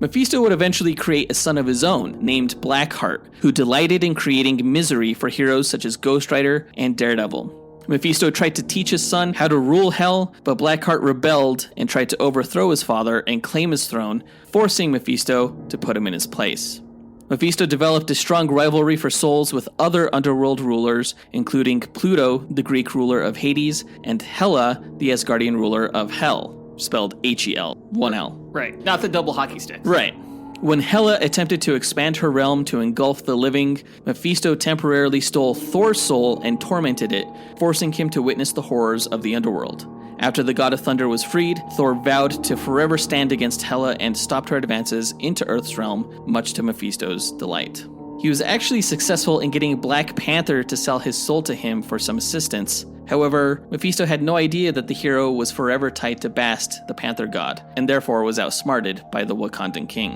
Mephisto would eventually create a son of his own, named Blackheart, who delighted in creating misery for heroes such as Ghost Rider and Daredevil. Mephisto tried to teach his son how to rule hell, but Blackheart rebelled and tried to overthrow his father and claim his throne, forcing Mephisto to put him in his place. Mephisto developed a strong rivalry for souls with other underworld rulers, including Pluto, the Greek ruler of Hades, and Hela, the Asgardian ruler of Hell, spelled Hel, one L. Right, not the double hockey stick. Right. When Hela attempted to expand her realm to engulf the living, Mephisto temporarily stole Thor's soul and tormented it, forcing him to witness the horrors of the underworld. After the god of thunder was freed, Thor vowed to forever stand against Hela and stopped her advances into Earth's realm, much to Mephisto's delight. He was actually successful in getting Black Panther to sell his soul to him for some assistance. However, Mephisto had no idea that the hero was forever tied to Bast, the Panther god, and therefore was outsmarted by the Wakandan king.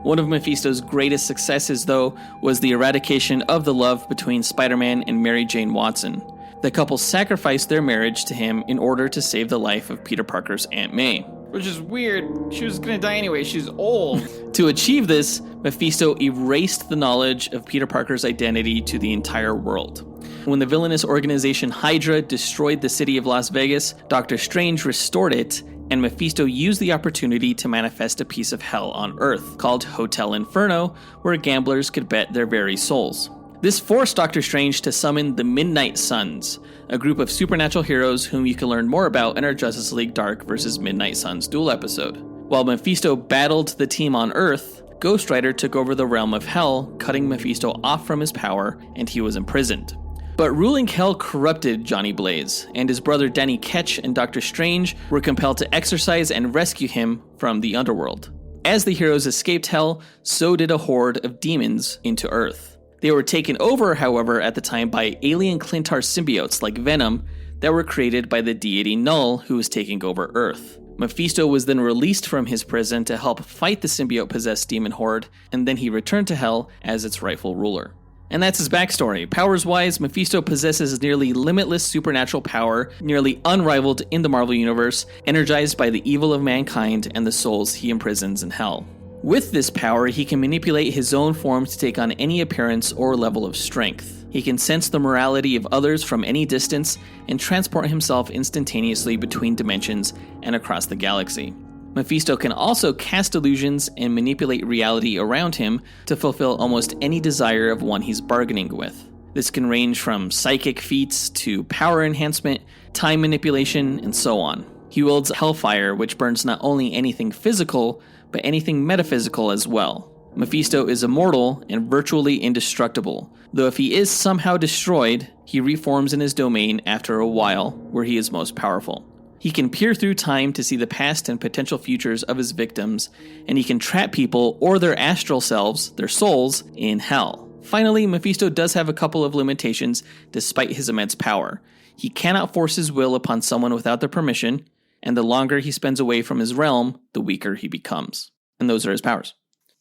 One of Mephisto's greatest successes, though, was the eradication of the love between Spider-Man and Mary Jane Watson. The couple sacrificed their marriage to him in order to save the life of Peter Parker's Aunt May. Which is weird. She was gonna die anyway. She's old. To achieve this, Mephisto erased the knowledge of Peter Parker's identity to the entire world. When the villainous organization Hydra destroyed the city of Las Vegas, Doctor Strange restored it, and Mephisto used the opportunity to manifest a piece of hell on Earth, called Hotel Inferno, where gamblers could bet their very souls. This forced Doctor Strange to summon the Midnight Suns, a group of supernatural heroes whom you can learn more about in our Justice League Dark vs. Midnight Suns Duel episode. While Mephisto battled the team on Earth, Ghost Rider took over the realm of Hell, cutting Mephisto off from his power, and he was imprisoned. But ruling Hell corrupted Johnny Blaze, and his brother Danny Ketch and Doctor Strange were compelled to exorcise and rescue him from the underworld. As the heroes escaped Hell, so did a horde of demons into Earth. They were taken over, however, at the time by alien Clintar symbiotes like Venom that were created by the deity Null, who was taking over Earth. Mephisto was then released from his prison to help fight the symbiote-possessed demon horde, and then he returned to Hell as its rightful ruler. And that's his backstory. Powers-wise, Mephisto possesses nearly limitless supernatural power, nearly unrivaled in the Marvel Universe, energized by the evil of mankind and the souls he imprisons in Hell. With this power, he can manipulate his own form to take on any appearance or level of strength. He can sense the morality of others from any distance and transport himself instantaneously between dimensions and across the galaxy. Mephisto can also cast illusions and manipulate reality around him to fulfill almost any desire of one he's bargaining with. This can range from psychic feats to power enhancement, time manipulation, and so on. He wields Hellfire, which burns not only anything physical, but anything metaphysical as well. Mephisto is immortal and virtually indestructible, though if he is somehow destroyed, he reforms in his domain after a while, where he is most powerful. He can peer through time to see the past and potential futures of his victims, and he can trap people or their astral selves, their souls, in hell. Finally, Mephisto does have a couple of limitations despite his immense power. He cannot force his will upon someone without their permission, and the longer he spends away from his realm, the weaker he becomes. And those are his powers.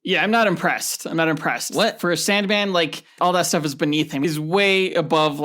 Yeah, I'm not impressed. What? For a Sandman, all that stuff is beneath him. He's way above,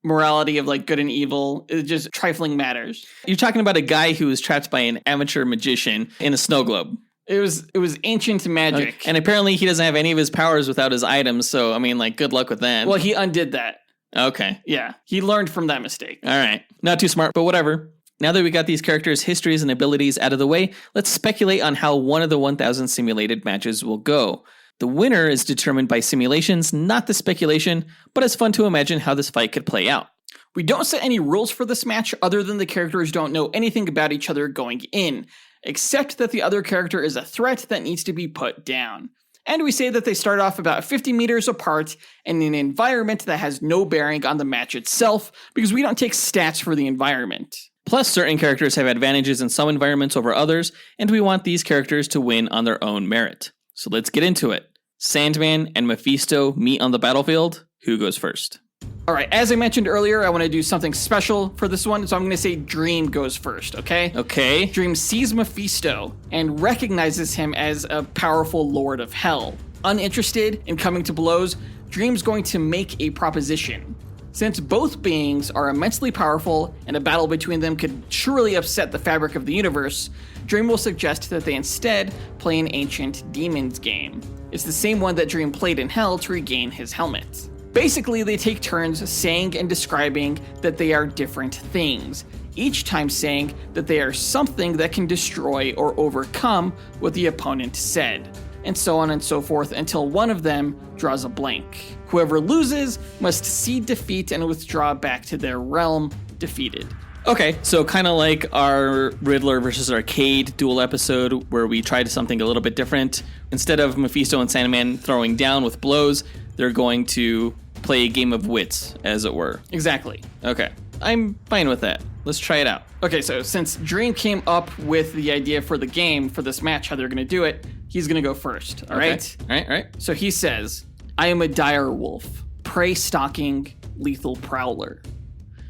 morality of, good and evil. It's just trifling matters. You're talking about a guy who was trapped by an amateur magician in a snow globe. It was ancient magic. And apparently he doesn't have any of his powers without his items, so, good luck with that. Well, he undid that. Okay. Yeah, he learned from that mistake. All right. Not too smart, but whatever. Now that we got these characters' histories and abilities out of the way, let's speculate on how one of the 1,000 simulated matches will go. The winner is determined by simulations, not the speculation, but it's fun to imagine how this fight could play out. We don't set any rules for this match other than the characters don't know anything about each other going in, except that the other character is a threat that needs to be put down. And we say that they start off about 50 meters apart in an environment that has no bearing on the match itself, because we don't take stats for the environment. Plus, certain characters have advantages in some environments over others, and we want these characters to win on their own merit. So let's get into it. Sandman and Mephisto meet on the battlefield. Who goes first? All right, as I mentioned earlier, I want to do something special for this one, so I'm going to say Dream goes first, okay? Okay. Dream sees Mephisto and recognizes him as a powerful lord of hell. Uninterested in coming to blows, Dream's going to make a proposition. Since both beings are immensely powerful and a battle between them could surely upset the fabric of the universe, Dream will suggest that they instead play an ancient demons game. It's the same one that Dream played in Hell to regain his helmet. Basically, they take turns saying and describing that they are different things, each time saying that they are something that can destroy or overcome what the opponent said, and so on and so forth until one of them draws a blank. Whoever loses must cede defeat and withdraw back to their realm defeated. Okay, so kind of like our Riddler versus Arcade duel episode where we tried something a little bit different. Instead of Mephisto and Sandman throwing down with blows, they're going to play a game of wits, as it were. Exactly. Okay, I'm fine with that. Let's try it out. Okay, so since Dream came up with the idea for the game, for this match, how they're going to do it, he's going to go first, all right? All right. So he says, I am a dire wolf, prey-stalking, lethal prowler.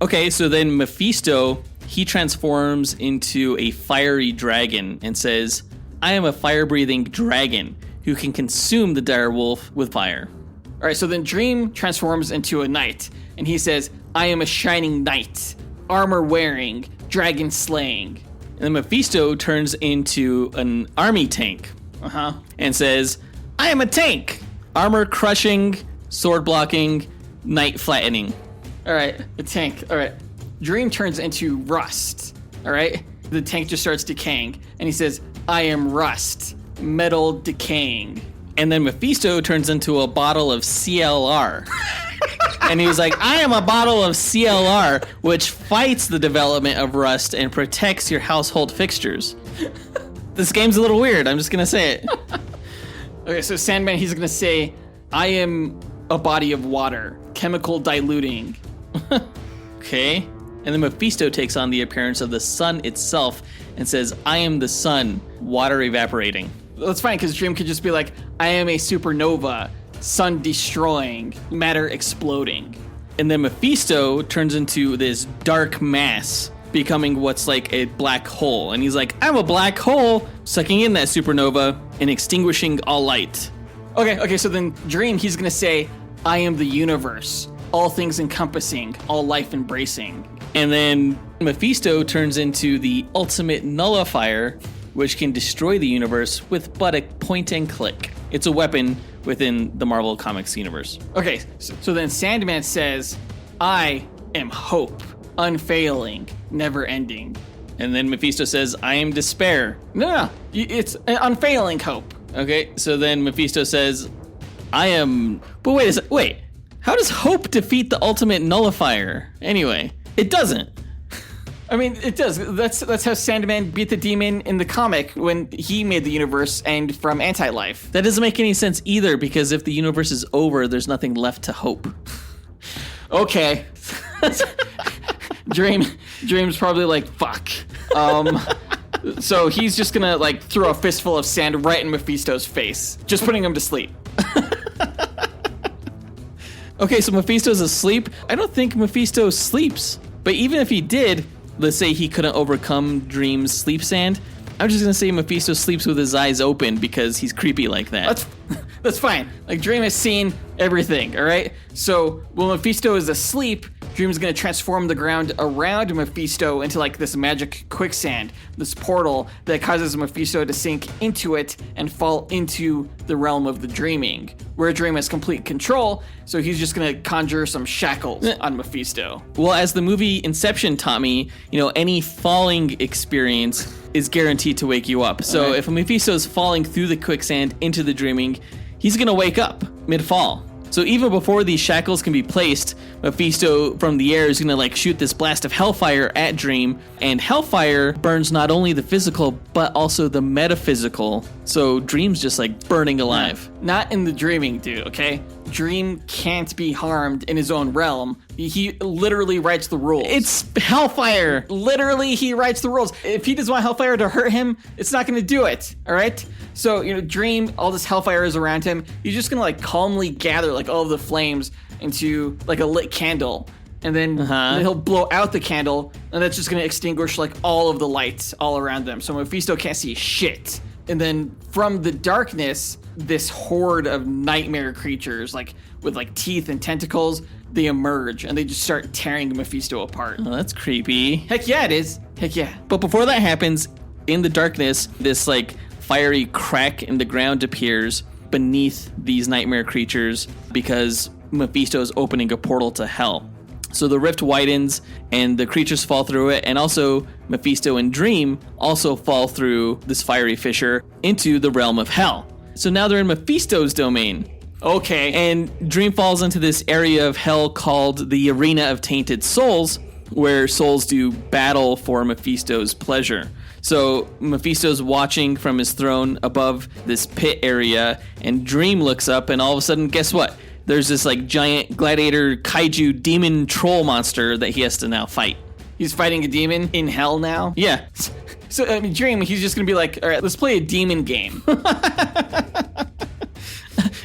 Okay, so then Mephisto, he transforms into a fiery dragon and says, I am a fire-breathing dragon who can consume the dire wolf with fire. All right, so then Dream transforms into a knight, and he says, I am a shining knight, armor-wearing, dragon-slaying. And then Mephisto turns into an army tank and says, I am a tank, armor-crushing, sword-blocking, knight-flattening. All right, the tank. All right. Dream turns into rust. All right. The tank just starts decaying, and he says, I am rust, metal decaying. And then Mephisto turns into a bottle of CLR. And he was like, I am a bottle of CLR, which fights the development of rust and protects your household fixtures. This game's a little weird. I'm just going to say it. Okay, so Sandman, he's going to say, I am a body of water, chemical diluting. Okay. And then Mephisto takes on the appearance of the sun itself and says, I am the sun, water evaporating. That's fine, because Dream could just be like, I am a supernova, sun destroying, matter exploding. And then Mephisto turns into this dark mass, becoming what's like a black hole. And he's like, I'm a black hole, sucking in that supernova and extinguishing all light. Okay, so then Dream, he's going to say, I am the universe, all things encompassing, all life embracing. And then Mephisto turns into the ultimate nullifier, which can destroy the universe with but a point and click. It's a weapon within the Marvel Comics universe. Okay, so then Sandman says, I am hope, unfailing, never ending. And then Mephisto says, I am despair. No, it's an unfailing hope. Okay, so then Mephisto says, I am... But wait a second, wait. How does hope defeat the ultimate nullifier? Anyway, it doesn't. I mean, it does. That's how Sandman beat the demon in the comic when he made the universe and from anti-life. That doesn't make any sense either, because if the universe is over, there's nothing left to hope. Okay. Dream's probably like, fuck. So he's just gonna like throw a fistful of sand right in Mephisto's face, just putting him to sleep. Okay, so Mephisto's asleep. I don't think Mephisto sleeps. But even if he did, let's say he couldn't overcome Dream's sleep sand, I'm just gonna say Mephisto sleeps with his eyes open because he's creepy like that. That's fine. Like, Dream has seen everything, all right? So when Mephisto is asleep, Dream's gonna transform the ground around Mephisto into like this magic quicksand, this portal that causes Mephisto to sink into it and fall into the realm of the dreaming, where Dream has complete control, so he's just gonna conjure some shackles on Mephisto. Well, as the movie Inception taught me, any falling experience is guaranteed to wake you up. So if Mephisto's falling through the quicksand into the dreaming, he's gonna wake up mid-fall. So even before these shackles can be placed, Mephisto from the air is going to like shoot this blast of hellfire at Dream, and hellfire burns not only the physical but also the metaphysical. So Dream's just like burning alive. Not in the dreaming, dude, okay? Dream can't be harmed in his own realm. He literally writes the rules. It's hellfire. Literally, he writes the rules. If he doesn't want hellfire to hurt him, it's not going to do it, all right? So, Dream, all this hellfire is around him. He's just going to like calmly gather like all of the flames into like a lit candle. And then he'll blow out the candle, and that's just going to extinguish like all of the lights all around them. So Mephisto can't see shit. And then from the darkness, this horde of nightmare creatures, like with like teeth and tentacles, they emerge and they just start tearing Mephisto apart. Oh, that's creepy. Heck yeah, it is. Heck yeah. But before that happens, in the darkness, this like fiery crack in the ground appears beneath these nightmare creatures because Mephisto is opening a portal to hell. So the rift widens and the creatures fall through it, and also Mephisto and Dream also fall through this fiery fissure into the realm of hell. So now they're in Mephisto's domain. Okay. And Dream falls into this area of hell called the Arena of Tainted Souls, where souls do battle for Mephisto's pleasure. So Mephisto's watching from his throne above this pit area, and Dream looks up, and all of a sudden, guess what? There's this like giant gladiator kaiju demon troll monster that he has to now fight. He's fighting a demon in hell now? Yeah. So, I mean, Dream, he's just going to be like, all right, let's play a demon game.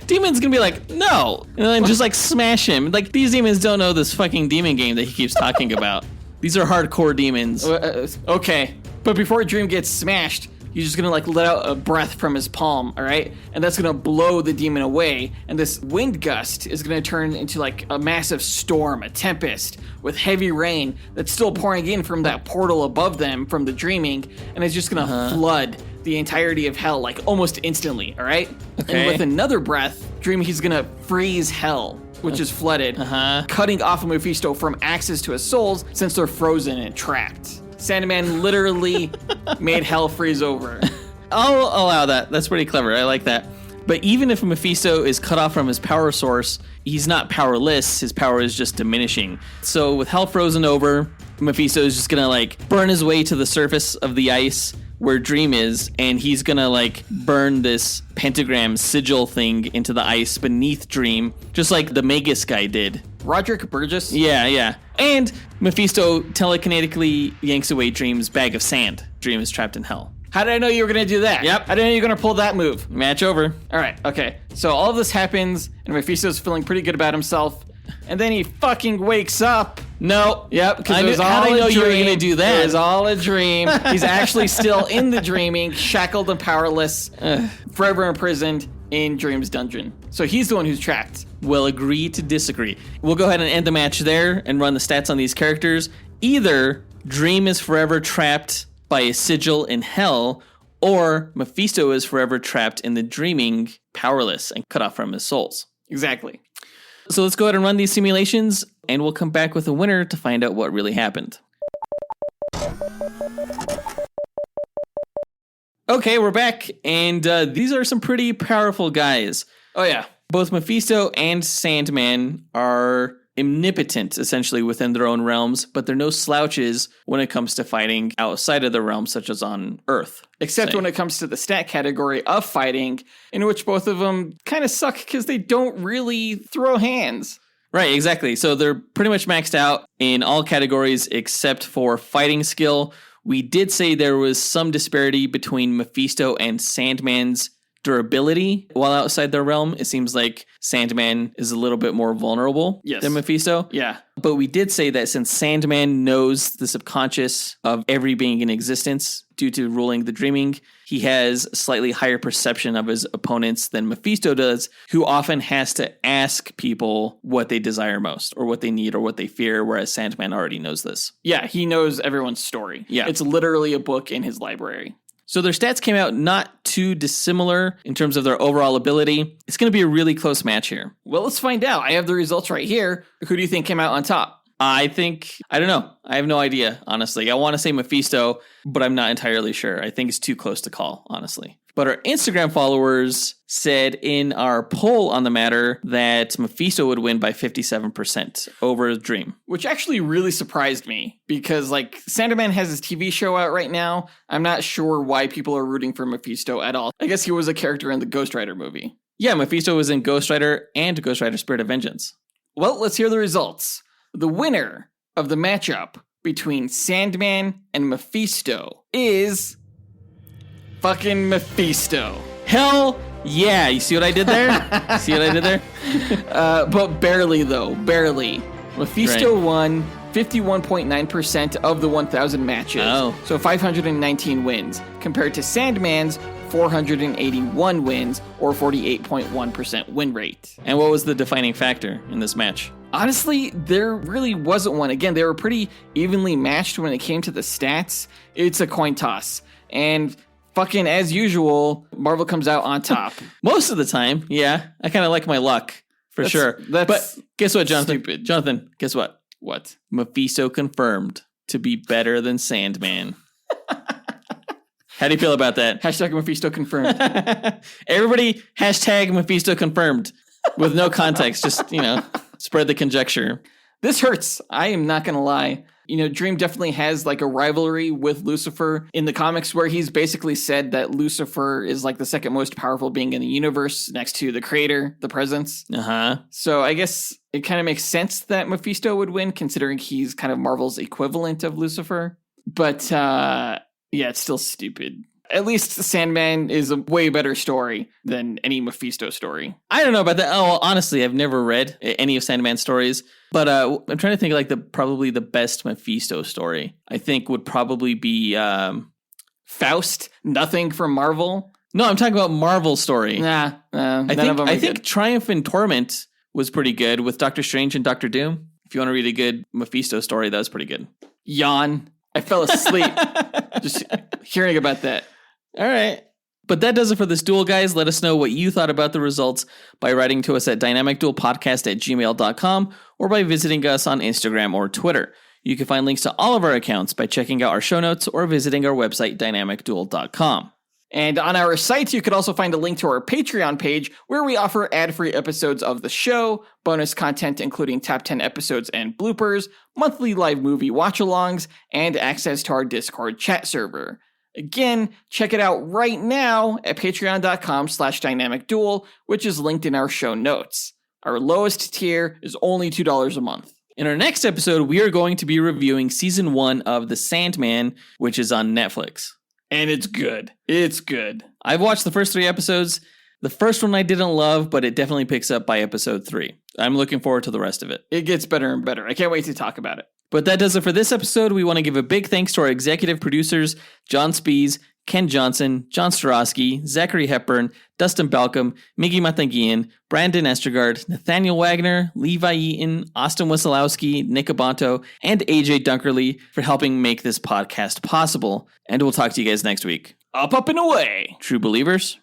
Demon's gonna be like, no, and then just like smash him. Like, these demons don't know this fucking demon game that he keeps talking about. These are hardcore demons. Okay, but before Dream gets smashed, he's just gonna like let out a breath from his palm, all right? And that's gonna blow the demon away, and this wind gust is gonna turn into like a massive storm, a tempest, with heavy rain that's still pouring in from that portal above them from the dreaming, and it's just gonna flood the entirety of hell like almost instantly, all right? Okay. And with another breath, Dream, he's gonna freeze hell, which is flooded, cutting off Mephisto from access to his souls since they're frozen and trapped. Sandman literally made hell freeze over. I'll allow that. That's pretty clever. I like that. But even if Mephisto is cut off from his power source, he's not powerless. His power is just diminishing. So with hell frozen over, Mephisto is just gonna like burn his way to the surface of the ice where Dream is, and he's gonna like burn this pentagram sigil thing into the ice beneath Dream, just like the Magus guy did. Roderick Burgess? Yeah. And Mephisto telekinetically yanks away Dream's bag of sand. Dream is trapped in hell. How did I know you were gonna do that? Yep. I didn't know you were gonna pull that move. Match over. All right, okay. So all of this happens, and Mephisto's feeling pretty good about himself, and then he fucking wakes up. No. Yep, because it was all how'd I know a you were dream. gonna do that? It was all a dream. He's actually still in the dreaming, shackled and powerless, forever imprisoned in Dream's dungeon. So he's the one who's trapped. We'll agree to disagree. We'll go ahead and end the match there and run the stats on these characters. Either Dream is forever trapped by a sigil in hell, or Mephisto is forever trapped in the dreaming, powerless, and cut off from his souls. Exactly. So let's go ahead and run these simulations, and we'll come back with a winner to find out what really happened. Okay, we're back, and these are some pretty powerful guys. Oh, yeah. Both Mephisto and Sandman are omnipotent, essentially, within their own realms, but they're no slouches when it comes to fighting outside of the realm, such as on Earth. Except when it comes to the stat category of fighting, in which both of them kind of suck because they don't really throw hands. Right, exactly. So they're pretty much maxed out in all categories except for fighting skill. We did say there was some disparity between Mephisto and Sandman's durability while outside their realm. It seems like Sandman is a little bit more vulnerable than Mephisto. Yeah. But we did say that since Sandman knows the subconscious of every being in existence due to ruling the dreaming, he has a slightly higher perception of his opponents than Mephisto does, who often has to ask people what they desire most or what they need or what they fear, whereas Sandman already knows this. Yeah, he knows everyone's story. Yeah. It's literally a book in his library. So their stats came out not too dissimilar in terms of their overall ability. It's going to be a really close match here. Well, let's find out. I have the results right here. Who do you think came out on top? I don't know. I have no idea, honestly. I want to say Mephisto, but I'm not entirely sure. I think it's too close to call, honestly. But our Instagram followers said in our poll on the matter that Mephisto would win by 57% over Dream. Which actually really surprised me because, like, Sandman has his TV show out right now. I'm not sure why people are rooting for Mephisto at all. I guess he was a character in the Ghost Rider movie. Yeah, Mephisto was in Ghost Rider and Ghost Rider Spirit of Vengeance. Well, let's hear the results. The winner of the matchup between Sandman and Mephisto is fucking Mephisto. Hell yeah. You see what I did there? See what I did there? But barely, though. Barely. Mephisto won 51.9% of the 1,000 matches. Oh. So 519 wins, compared to Sandman's 481 wins, or 48.1% win rate. And what was the defining factor in this match? Honestly, there really wasn't one. Again, they were pretty evenly matched when it came to the stats. It's a coin toss. And fucking as usual, Marvel comes out on top. Most of the time, yeah. I kind of like my luck. For sure. That's but guess what, Jonathan? stupid. Jonathan, guess what? What? Mephisto confirmed to be better than Sandman. How do you feel about that? Hashtag Mephisto confirmed. Everybody hashtag Mephisto confirmed with no context. Just, spread the conjecture. This hurts. I am not going to lie. Dream definitely has like a rivalry with Lucifer in the comics where he's basically said that Lucifer is like the second most powerful being in the universe next to the creator, the presence. Uh-huh. So I guess it kind of makes sense that Mephisto would win considering he's kind of Marvel's equivalent of Lucifer. But yeah, it's still stupid. At least Sandman is a way better story than any Mephisto story. I don't know about that. Oh, well, honestly, I've never read any of Sandman's stories, but I'm trying to think of like probably the best Mephisto story. I think would probably be Faust, nothing from Marvel. No, I'm talking about Marvel story. Nah, I think Triumph and Torment was pretty good with Doctor Strange and Doctor Doom. If you want to read a good Mephisto story, that was pretty good. Yawn. I fell asleep just hearing about that. All right. But that does it for this duel, guys. Let us know what you thought about the results by writing to us at dynamicduelpodcast@gmail.com or by visiting us on Instagram or Twitter. You can find links to all of our accounts by checking out our show notes or visiting our website, dynamicduel.com. And on our site, you could also find a link to our Patreon page where we offer ad-free episodes of the show, bonus content including top 10 episodes and bloopers, monthly live movie watch-alongs, and access to our Discord chat server. Again, check it out right now at patreon.com/dynamicduel, which is linked in our show notes. Our lowest tier is only $2 a month. In our next episode, we are going to be reviewing season 1 of The Sandman, which is on Netflix. And it's good. It's good. I've watched the first 3 episodes. The first one I didn't love, but it definitely picks up by episode 3. I'm looking forward to the rest of it. It gets better and better. I can't wait to talk about it. But that does it for this episode. We want to give a big thanks to our executive producers, John Speas, Ken Johnson, John Starosky, Zachary Hepburn, Dustyn Balcom, Miggy Matanguihan, Brandon Estergard, Nathaniel Wagner, Levi Yeaton, Austin Wesolowski, Nick Abanto, and AJ Dunkerly for helping make this podcast possible. And we'll talk to you guys next week. Up and away. True believers.